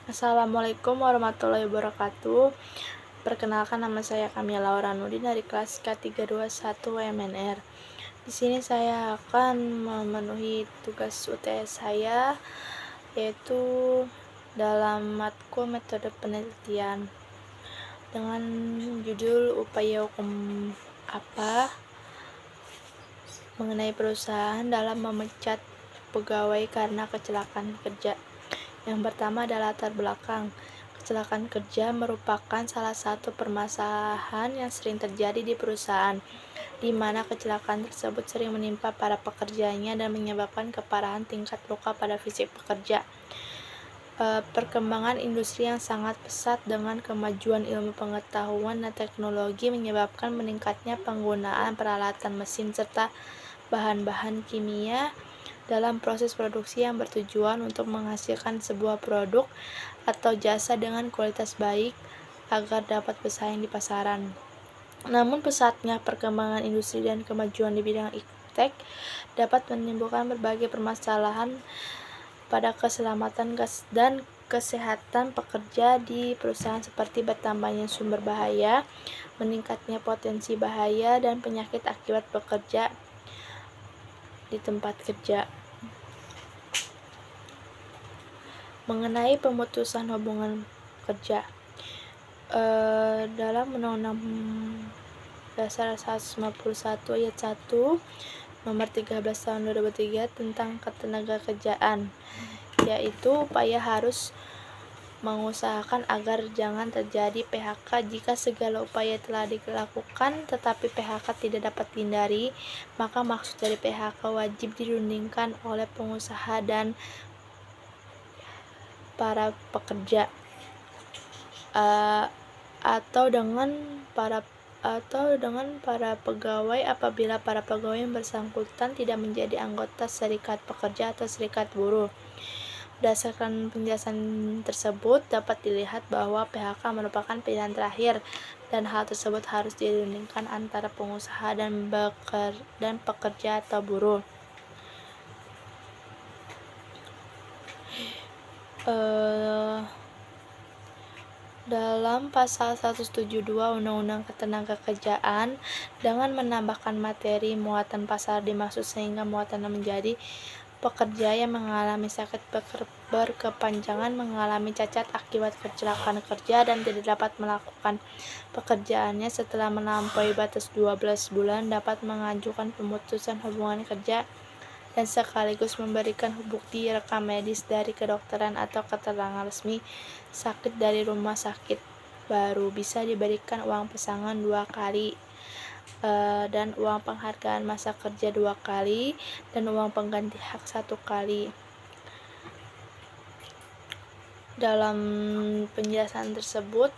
Assalamualaikum warahmatullahi wabarakatuh. Perkenalkan, nama saya Kamila Lauranudin dari kelas K321 MNR. Di sini saya akan memenuhi tugas UTS saya, yaitu dalam matkul metode penelitian dengan judul upaya hukum apa mengenai perusahaan dalam memecat pegawai karena kecelakaan kerja. Yang pertama adalah latar belakang. Kecelakaan kerja merupakan salah satu permasalahan yang sering terjadi di perusahaan, di mana kecelakaan tersebut sering menimpa para pekerjanya dan menyebabkan keparahan tingkat luka pada fisik pekerja. Perkembangan industri yang sangat pesat dengan kemajuan ilmu pengetahuan dan teknologi menyebabkan meningkatnya penggunaan peralatan mesin serta bahan-bahan kimia dalam proses produksi yang bertujuan untuk menghasilkan sebuah produk atau jasa dengan kualitas baik agar dapat bersaing di pasaran. Namun pesatnya perkembangan industri dan kemajuan di bidang iptek dapat menimbulkan berbagai permasalahan pada keselamatan dan kesehatan pekerja di perusahaan, seperti bertambahnya sumber bahaya, meningkatnya potensi bahaya, dan penyakit akibat bekerja di tempat kerja. Mengenai pemutusan hubungan kerja, dalam Undang-Undang Dasar 151 Ayat 1 Nomor 13 Tahun 2003 tentang Ketenagakerjaan, yaitu upaya harus mengusahakan agar jangan terjadi PHK. Jika segala upaya telah dilakukan tetapi PHK tidak dapat dihindari, maka maksud dari PHK wajib dirundingkan oleh pengusaha dan para pekerja atau dengan para pegawai apabila para pegawai yang bersangkutan tidak menjadi anggota serikat pekerja atau serikat buruh. Berdasarkan penjelasan tersebut, dapat dilihat bahwa PHK merupakan pilihan terakhir dan hal tersebut harus dirundingkan antara pengusaha dan pekerja atau buruh. Dalam pasal 172 Undang-Undang Ketenagakerjaan, dengan menambahkan materi muatan pasal dimaksud sehingga muatannya menjadi pekerja yang mengalami sakit berkepanjangan, mengalami cacat akibat kecelakaan kerja dan tidak dapat melakukan pekerjaannya setelah melampaui batas 12 bulan dapat mengajukan pemutusan hubungan kerja dan sekaligus memberikan bukti rekam medis dari kedokteran atau keterangan resmi sakit dari rumah sakit. Baru bisa diberikan uang pesangon 2 kali dan uang penghargaan masa kerja 2 kali dan uang pengganti hak 1 kali. Dalam penjelasan tersebut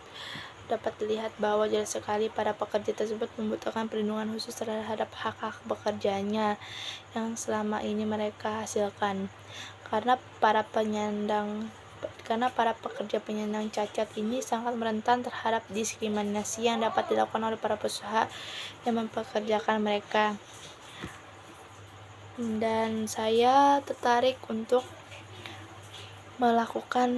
dapat dilihat bahwa jelas sekali para pekerja tersebut membutuhkan perlindungan khusus terhadap hak-hak pekerjaannya yang selama ini mereka hasilkan, karena para pekerja penyandang cacat ini sangat rentan terhadap diskriminasi yang dapat dilakukan oleh para perusahaan yang mempekerjakan mereka. Dan saya tertarik untuk melakukan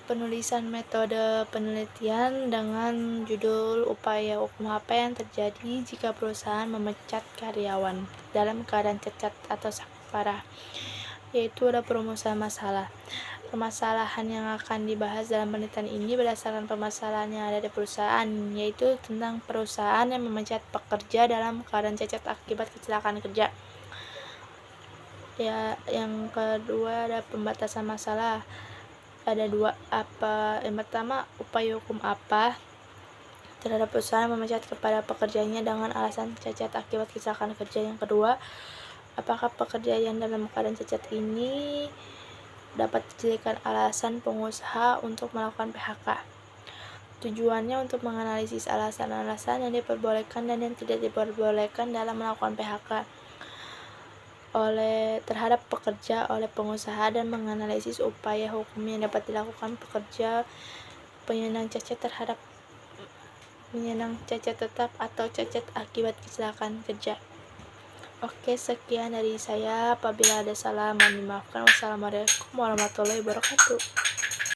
penulisan metode penelitian dengan judul upaya hukum apa yang terjadi jika perusahaan memecat karyawan dalam keadaan cacat atau sakit parah, yaitu ada perumusan masalah. Permasalahan yang akan dibahas dalam penelitian ini berdasarkan permasalahan yang ada di perusahaan, yaitu tentang perusahaan yang memecat pekerja dalam keadaan cacat akibat kecelakaan kerja. Ya, yang kedua ada pembatasan masalah. Ada 2, yang pertama, upaya hukum apa terhadap perusahaan yang memecat kepada pekerjanya dengan alasan cacat akibat kecelakaan kerja. Yang kedua, apakah pekerja yang dalam keadaan cacat ini dapat dijadikan alasan pengusaha untuk melakukan PHK. Tujuannya untuk menganalisis alasan-alasan yang diperbolehkan dan yang tidak diperbolehkan dalam melakukan PHK terhadap pekerja oleh pengusaha dan menganalisis upaya hukum yang dapat dilakukan pekerja penyandang cacat tetap atau cacat akibat kecelakaan kerja. Oke, sekian dari saya. Apabila ada salah mohon dimaafkan. Wassalamualaikum warahmatullahi wabarakatuh.